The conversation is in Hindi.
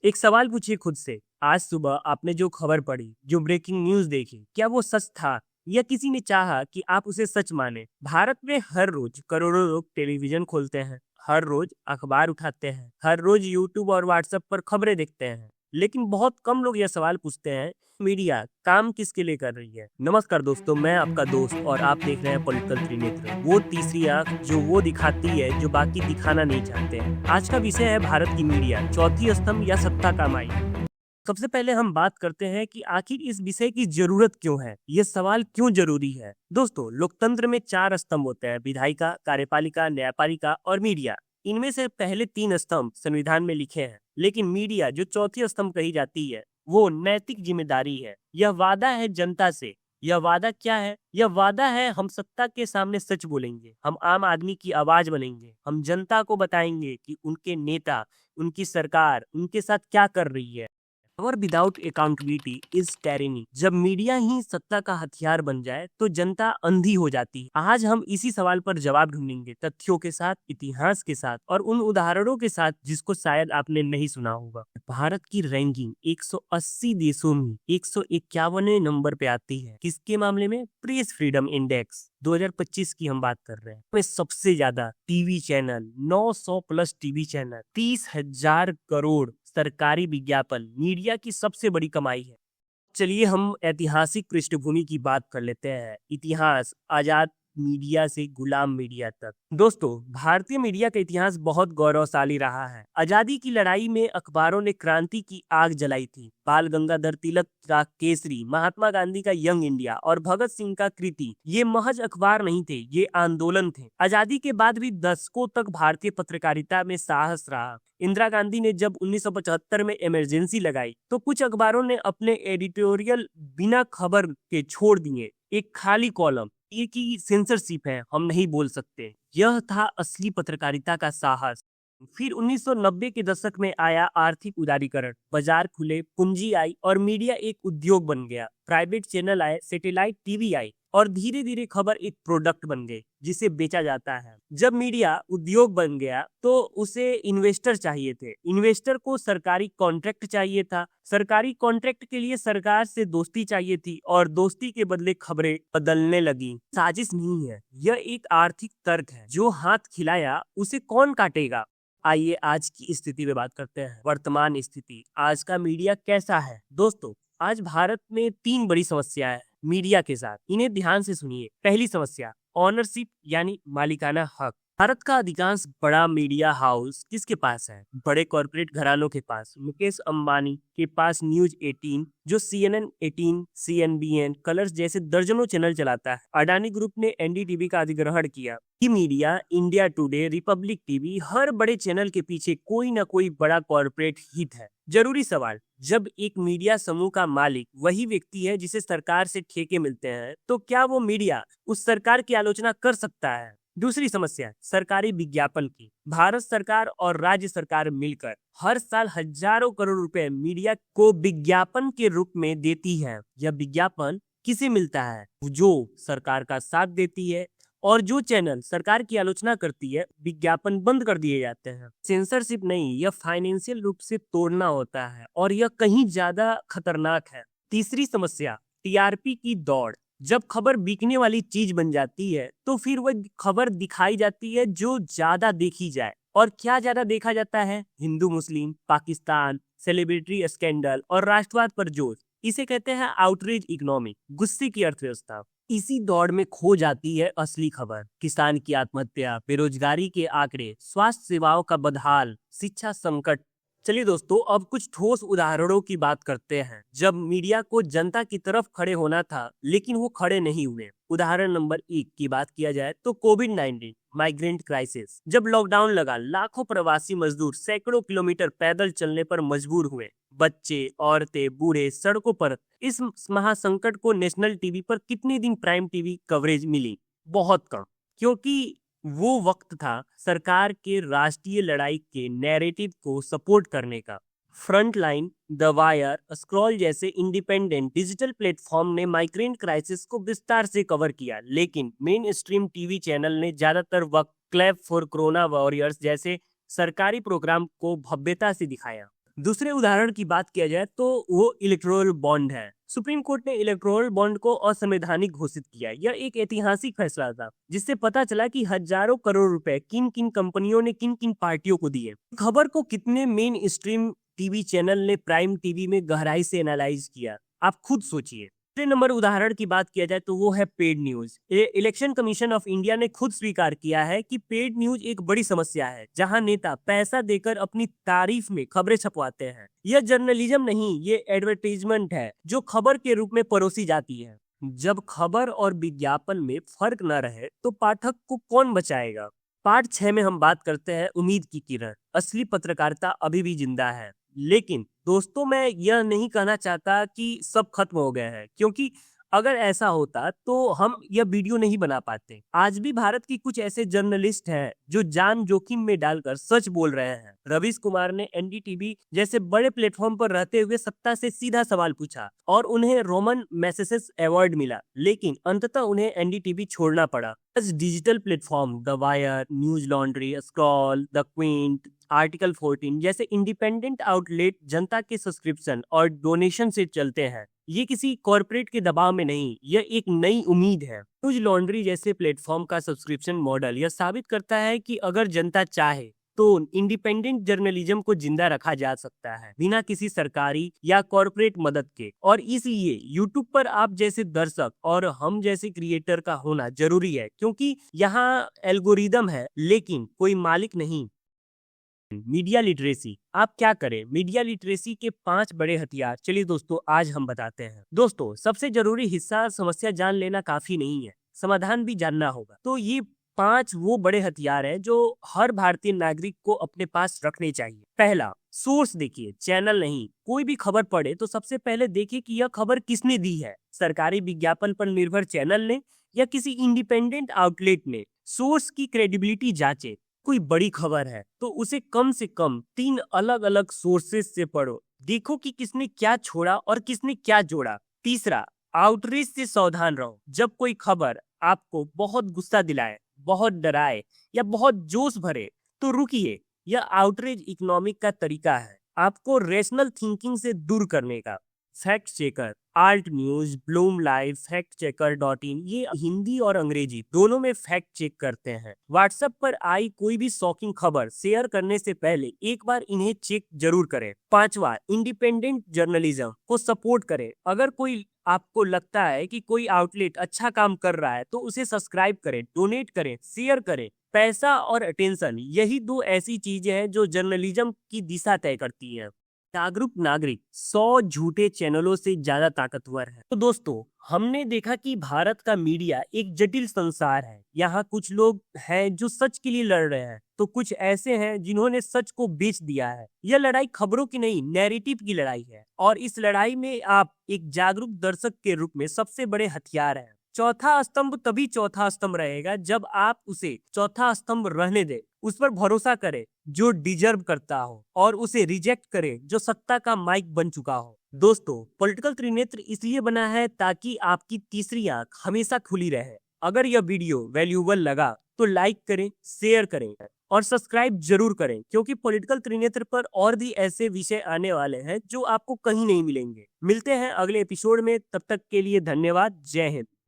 एक सवाल पूछिए खुद से, आज सुबह आपने जो खबर पढ़ी, जो ब्रेकिंग न्यूज देखी, क्या वो सच था या किसी ने चाहा कि आप उसे सच माने? भारत में हर रोज करोड़ों लोग टेलीविजन खोलते हैं, हर रोज अखबार उठाते हैं, हर रोज यूट्यूब और व्हाट्सएप पर खबरें देखते हैं, लेकिन बहुत कम लोग यह सवाल पूछते हैं, मीडिया काम किसके लिए कर रही है? नमस्कार दोस्तों, मैं आपका दोस्त और आप देख रहे हैं पॉलिटिकल त्रिनेत्र, वो तीसरी आंख जो वो दिखाती है जो बाकी दिखाना नहीं चाहते हैं। आज का विषय है भारत की मीडिया, चौथी स्तंभ या सत्ता का माई। सबसे पहले हम बात करते हैं कि आखिर इस विषय की जरूरत क्यों है, ये सवाल क्यों जरूरी है। दोस्तों, लोकतंत्र में चार स्तंभ होते हैं, विधायिका, कार्यपालिका, न्यायपालिका और मीडिया। इनमें से पहले तीन स्तंभ संविधान में लिखे हैं, लेकिन मीडिया जो चौथी स्तंभ कही जाती है, वो नैतिक जिम्मेदारी है। यह वादा है जनता से। यह वादा क्या है? यह वादा है हम सत्ता के सामने सच बोलेंगे, हम आम आदमी की आवाज बनेंगे, हम जनता को बताएंगे कि उनके नेता, उनकी सरकार उनके साथ क्या कर रही है। Power without accountability is टायरेनी। जब मीडिया ही सत्ता का हथियार बन जाए तो जनता अंधी हो जाती है। आज हम इसी सवाल पर जवाब ढूंढेंगे, तथ्यों के साथ, इतिहास के साथ और उन उदाहरणों के साथ जिसको शायद आपने नहीं सुना होगा। भारत की रैंकिंग 180 देशों में 151वें नंबर पे आती है। किसके मामले में? प्रेस फ्रीडम इंडेक्स 2025 की हम बात कर रहे हैं। में सबसे ज्यादा TV channel, 900 plus TV channel, 30,000 crore सरकारी विज्ञापन मीडिया की सबसे बड़ी कमाई है। चलिए हम ऐतिहासिक पृष्ठभूमि की बात कर लेते हैं। इतिहास, आजाद मीडिया से गुलाम मीडिया तक। दोस्तों, भारतीय मीडिया का इतिहास बहुत गौरवशाली रहा है। आजादी की लड़ाई में अखबारों ने क्रांति की आग जलाई थी। बाल गंगाधर तिलक का केसरी, महात्मा गांधी का यंग इंडिया और भगत सिंह का कृति, ये महज अखबार नहीं थे, ये आंदोलन थे। आजादी के बाद भी दशकों तक भारतीय पत्रकारिता में साहस रहा। इंदिरा गांधी ने जब 1975 में इमरजेंसी लगाई तो कुछ अखबारों ने अपने एडिटोरियल बिना खबर के छोड़ दिए। एक खाली कॉलम, ये की सेंसरशिप है, हम नहीं बोल सकते। यह था असली पत्रकारिता का साहस। फिर 1990 के दशक में आया आर्थिक उदारीकरण, बाजार खुले, पूंजी आई और मीडिया एक उद्योग बन गया। प्राइवेट चैनल आए, सैटेलाइट टीवी आई और धीरे धीरे खबर एक प्रोडक्ट बन गई जिसे बेचा जाता है। जब मीडिया उद्योग बन गया तो उसे इन्वेस्टर चाहिए थे। इन्वेस्टर को सरकारी कॉन्ट्रैक्ट चाहिए था। सरकारी कॉन्ट्रैक्ट के लिए सरकार से दोस्ती चाहिए थी और दोस्ती के बदले खबरें बदलने लगी। साजिश नहीं है, यह एक आर्थिक तर्क है। जो हाथ खिलाया उसे कौन काटेगा? आइए आज की स्थिति पे बात करते हैं। वर्तमान स्थिति, आज का मीडिया कैसा है? दोस्तों, आज भारत में तीन बड़ी समस्याएं हैं मीडिया के साथ, इन्हें ध्यान से सुनिए। पहली समस्या, ऑनरशिप यानी मालिकाना हक। भारत का अधिकांश बड़ा मीडिया हाउस किसके पास है? बड़े कॉर्पोरेट घरानों के पास। मुकेश अंबानी के पास न्यूज 18, जो CNN 18, CNBN, कलर्स जैसे दर्जनों चैनल चलाता है। अडानी ग्रुप ने NDTV का अधिग्रहण किया। की media, India Today, Republic TV, हर बड़े चैनल के पीछे कोई ना कोई बड़ा कॉर्पोरेट हित है। जरूरी सवाल, जब एक मीडिया समूह का मालिक वही व्यक्ति है जिसे सरकार से ठेके मिलते हैं, तो क्या वो मीडिया उस सरकार की आलोचना कर सकता है? दूसरी समस्या, सरकारी विज्ञापन की। भारत सरकार और राज्य सरकार मिलकर हर साल हजारों करोड़ रुपए मीडिया को विज्ञापन के रूप में देती है। यह विज्ञापन किसे मिलता है? जो सरकार का साथ देती है, और जो चैनल सरकार की आलोचना करती है, विज्ञापन बंद कर दिए जाते हैं। सेंसरशिप नहीं, यह फाइनेंशियल रूप से तोड़ना होता है और यह कहीं ज्यादा खतरनाक है। तीसरी समस्या, TRP की दौड़। जब खबर बिकने वाली चीज बन जाती है तो फिर वह खबर दिखाई जाती है जो ज्यादा देखी जाए। और क्या ज्यादा देखा जाता है? हिंदू मुस्लिम, पाकिस्तान, सेलिब्रिटी स्कैंडल और राष्ट्रवाद पर जोर। इसे कहते हैं आउटरीच इकोनॉमी, गुस्से की अर्थव्यवस्था। इसी दौड़ में खो जाती है असली खबर। किसान की आत्महत्या, बेरोजगारी के आंकड़े, स्वास्थ्य सेवाओं का बदहाल, शिक्षा संकट। चलिए दोस्तों, अब कुछ ठोस उदाहरणों की बात करते हैं जब मीडिया को जनता की तरफ खड़े होना था लेकिन वो खड़े नहीं हुए। उदाहरण नंबर 1 की बात किया जाए तो कोविड-19 माइग्रेंट क्राइसिस। जब लॉकडाउन लगा, लाखों प्रवासी मजदूर सैकड़ों किलोमीटर पैदल चलने पर मजबूर हुए। बच्चे, औरतें, बूढ़े सड़कों पर। इस महासंकट को नेशनल टीवी पर कितने दिन प्राइम टीवी कवरेज मिली? बहुत कम, क्योंकि वो वक्त था सरकार के राष्ट्रीय लड़ाई के नैरेटिव को सपोर्ट करने का। Front line, the wire, scroll जैसे इंडिपेंडेंट डिजिटल प्लेटफॉर्म ने माइग्रेंट क्राइसिस को विस्तार से कवर किया, लेकिन मेन स्ट्रीम टीवी चैनल ने ज्यादातर वक्त क्लैप फॉर कोरोना वॉरियर्स जैसे सरकारी प्रोग्राम को भव्यता से दिखाया। दूसरे उदाहरण की बात किया जाए तो वो इलेक्टोरल बॉन्ड है। सुप्रीम कोर्ट ने इलेक्टोरल बॉन्ड को असंवैधानिक घोषित किया। यह एक ऐतिहासिक फैसला था जिससे पता चला कि हजारों करोड़ रुपए किन किन कंपनियों ने किन किन पार्टियों को दिए। खबर को कितने मेन स्ट्रीम टीवी चैनल ने प्राइम टीवी में गहराई से एनालाइज किया, आप खुद सोचिए। दूसरे नंबर उदाहरण की बात किया जाए तो वो है paid news. Election commission of India ने खुद स्वीकार किया है कि पेड न्यूज एक बड़ी समस्या है, जहां नेता पैसा देकर अपनी तारीफ में खबरें छपवाते हैं। यह जर्नलिज्म नहीं, ये एडवर्टीजमेंट है जो खबर के रूप में परोसी जाती है। जब खबर और विज्ञापन में फर्क न रहे तो पाठक को कौन बचाएगा। पार्ट 6 में हम बात करते हैं उम्मीद की किरण। असली पत्रकारिता अभी भी जिंदा है। लेकिन दोस्तों, मैं यह नहीं कहना चाहता कि सब खत्म हो गए हैं, क्योंकि अगर ऐसा होता तो हम यह वीडियो नहीं बना पाते। आज भी भारत की कुछ ऐसे जर्नलिस्ट हैं जो जान जोखिम में डालकर सच बोल रहे हैं। रवीश कुमार ने एनडीटीवी जैसे बड़े प्लेटफॉर्म पर रहते हुए सत्ता से सीधा सवाल पूछा और उन्हें रोमन मैसेसेस अवार्ड मिला, लेकिन अंततः उन्हें एनडीटीवी छोड़ना पड़ा। Digital platform the wire, news laundry, scroll, the Quint, article 14 जैसे इंडिपेंडेंट आउटलेट जनता के सब्सक्रिप्शन और डोनेशन से चलते हैं। ये किसी कॉरपोरेट के दबाव में नहीं, यह एक नई उम्मीद है। न्यूज लॉन्ड्री जैसे प्लेटफॉर्म का सब्सक्रिप्शन मॉडल यह साबित करता है कि अगर जनता चाहे तो इंडिपेंडेंट जर्नलिज्म को जिंदा रखा जा सकता है, बिना किसी सरकारी या कॉरपोरेट मदद के। और इसलिए यूट्यूब पर आप जैसे दर्शक और हम जैसे क्रिएटर का होना जरूरी है, क्योंकि यहाँ एल्गोरिदम है लेकिन कोई मालिक नहीं। मीडिया लिटरेसी, आप क्या करें। मीडिया लिटरेसी के 5 बड़े हथियार, चलिए दोस्तों आज हम बताते हैं। दोस्तों, सबसे जरूरी हिस्सा समस्या जान लेना काफी नहीं है, समाधान भी जानना होगा। तो ये 5 वो बड़े हथियार हैं जो हर भारतीय नागरिक को अपने पास रखने चाहिए। पहला, सोर्स देखिए, चैनल नहीं। कोई भी खबर पढ़े तो सबसे पहले देखिए कि यह खबर किसने दी है, सरकारी विज्ञापन पर निर्भर चैनल ने या किसी इंडिपेंडेंट आउटलेट ने। सोर्स की क्रेडिबिलिटी जांचे। कोई बड़ी खबर है तो उसे कम से कम 3 अलग अलग सोर्सेज से पढ़ो, देखो कि किसने क्या छोड़ा और किसने क्या जोड़ा। तीसरा, आउटरीच से सावधान रहो। जब कोई खबर आपको बहुत गुस्सा दिलाए, बहुत डराए या बहुत जोश भरे तो रुकिए। यह आउटरीच इकोनॉमिक का तरीका है, आपको रेशनल थिंकिंग से दूर करने का। Fact checker, alt news, Bloom live, fact checker .in, ये हिंदी और अंग्रेजी दोनों में फैक्ट चेक करते हैं। व्हाट्सएप पर आई कोई भी शॉकिंग खबर शेयर करने से पहले एक बार इन्हें चेक जरूर करें। पांचवा, इंडिपेंडेंट जर्नलिज्म को सपोर्ट करें। अगर कोई आपको लगता है कि कोई आउटलेट अच्छा काम कर रहा है तो उसे सब्सक्राइब करें, डोनेट करें, शेयर करें। पैसा और अटेंशन, यही 2 ऐसी चीजें हैं जो जर्नलिज्म की दिशा तय करती हैं। जागरूक नागरिक 100 झूठे चैनलों से ज्यादा ताकतवर है। तो दोस्तों, हमने देखा कि भारत का मीडिया एक जटिल संसार है। यहाँ कुछ लोग हैं जो सच के लिए लड़ रहे हैं, तो कुछ ऐसे हैं जिन्होंने सच को बेच दिया है। यह लड़ाई खबरों की नहीं, नैरेटिव की लड़ाई है, और इस लड़ाई में आप एक जागरूक दर्शक के रूप में सबसे बड़े हथियार हैं। चौथा स्तंभ तभी चौथा स्तंभ रहेगा जब आप उसे चौथा स्तंभ रहने दें। उस पर भरोसा करें जो डिजर्व करता हो, और उसे रिजेक्ट करें जो सत्ता का माइक बन चुका हो। दोस्तों, पॉलिटिकल त्रिनेत्र इसलिए बना है ताकि आपकी तीसरी आंख हमेशा खुली रहे। अगर यह वीडियो वैल्यूएबल लगा तो लाइक करें, शेयर करें और सब्सक्राइब जरूर करें, क्योंकि पॉलिटिकल त्रिनेत्र पर और भी ऐसे विषय आने वाले हैं जो आपको कहीं नहीं मिलेंगे। मिलते हैं अगले एपिसोड में, तब तक के लिए धन्यवाद। जय हिंद।